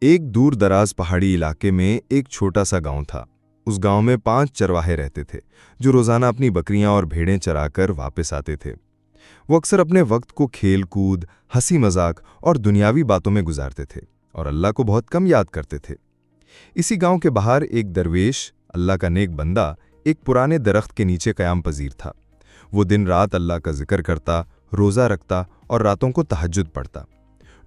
एक दूर दराज पहाड़ी इलाके में एक छोटा सा गांव था। उस गांव में 5 चरवाहे रहते थे जो रोजाना अपनी बकरियां और भेड़ें चराकर वापस आते थे। वो अक्सर अपने वक्त को खेल कूद, हंसी मजाक और दुनियावी बातों में गुजारते थे और अल्लाह को बहुत कम याद करते थे। इसी गांव के बाहर एक दरवेश, अल्लाह का नेक बंदा, एक पुराने दरख्त के नीचे क़याम पजीर था। वो दिन रात अल्लाह का जिक्र करता, रोज़ा रखता और रातों को तहज्जुद पढ़ता।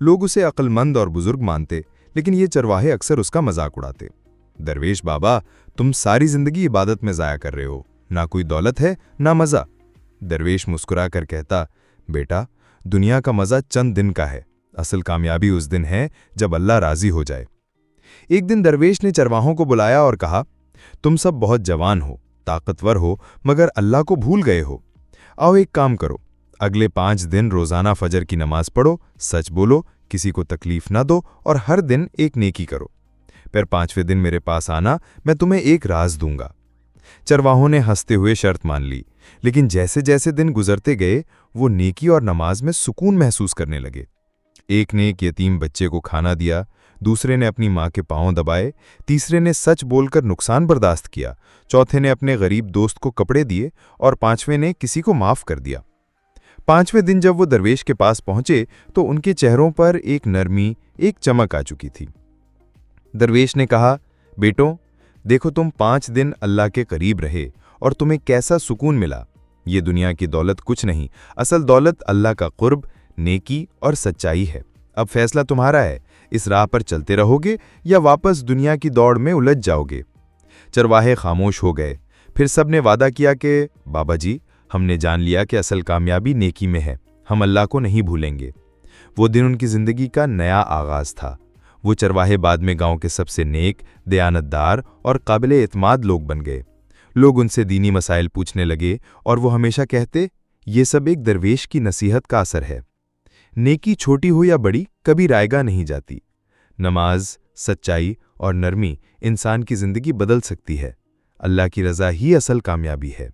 लोग उसे अक्लमंद और बुजुर्ग मानते, लेकिन ये चरवाहे अक्सर उसका मजाक उड़ाते। दरवेश बाबा, तुम सारी जिंदगी इबादत में ज़ाया कर रहे हो, ना कोई दौलत है ना मज़ा। दरवेश मुस्कुरा कर कहता, बेटा, दुनिया का मज़ा चंद दिन का है, असल कामयाबी उस दिन है जब अल्लाह राज़ी हो जाए। एक दिन दरवेश ने चरवाहों को बुलाया और कहा, तुम सब बहुत जवान हो, ताकतवर हो, मगर अल्लाह को भूल गए हो। आओ एक काम करो, अगले 5 दिन रोज़ाना फजर की नमाज पढ़ो, सच बोलो, किसी को तकलीफ ना दो और हर दिन एक नेकी करो। फिर 5वें दिन मेरे पास आना, मैं तुम्हें एक राज दूंगा। चरवाहों ने हंसते हुए शर्त मान ली, लेकिन जैसे जैसे दिन गुजरते गए वो नेकी और नमाज में सुकून महसूस करने लगे। एक ने एक यतीम बच्चे को खाना दिया, दूसरे ने अपनी माँ के पांव दबाए, तीसरे ने सच बोलकर नुकसान बर्दाश्त किया, चौथे ने अपने गरीब दोस्त को कपड़े दिए और 5वें ने किसी को माफ कर दिया। 5वें दिन जब वो दरवेश के पास पहुंचे तो उनके चेहरों पर एक नरमी, एक चमक आ चुकी थी। दरवेश ने कहा, बेटों, देखो तुम 5 दिन अल्लाह के करीब रहे और तुम्हें कैसा सुकून मिला। ये दुनिया की दौलत कुछ नहीं, असल दौलत अल्लाह का कुर्ब, नेकी और सच्चाई है। अब फैसला तुम्हारा है, इस राह पर चलते रहोगे या वापस दुनिया की दौड़ में उलझ जाओगे। चरवाहे खामोश हो गए। फिर सब ने वादा किया कि बाबा जी, हमने जान लिया कि असल कामयाबी नेकी में है, हम अल्लाह को नहीं भूलेंगे। वो दिन उनकी ज़िंदगी का नया आगाज़ था। वो चरवाहे बाद में गांव के सबसे नेक, दयानतदार और काबिले एतमाद लोग बन गए। लोग उनसे दीनी मसाइल पूछने लगे और वो हमेशा कहते, ये सब एक दरवेश की नसीहत का असर है। नेकी छोटी हो या बड़ी, कभी रायगा नहीं जाती। नमाज, सच्चाई और नरमी इंसान की ज़िंदगी बदल सकती है। अल्लाह की रज़ा ही असल कामयाबी है।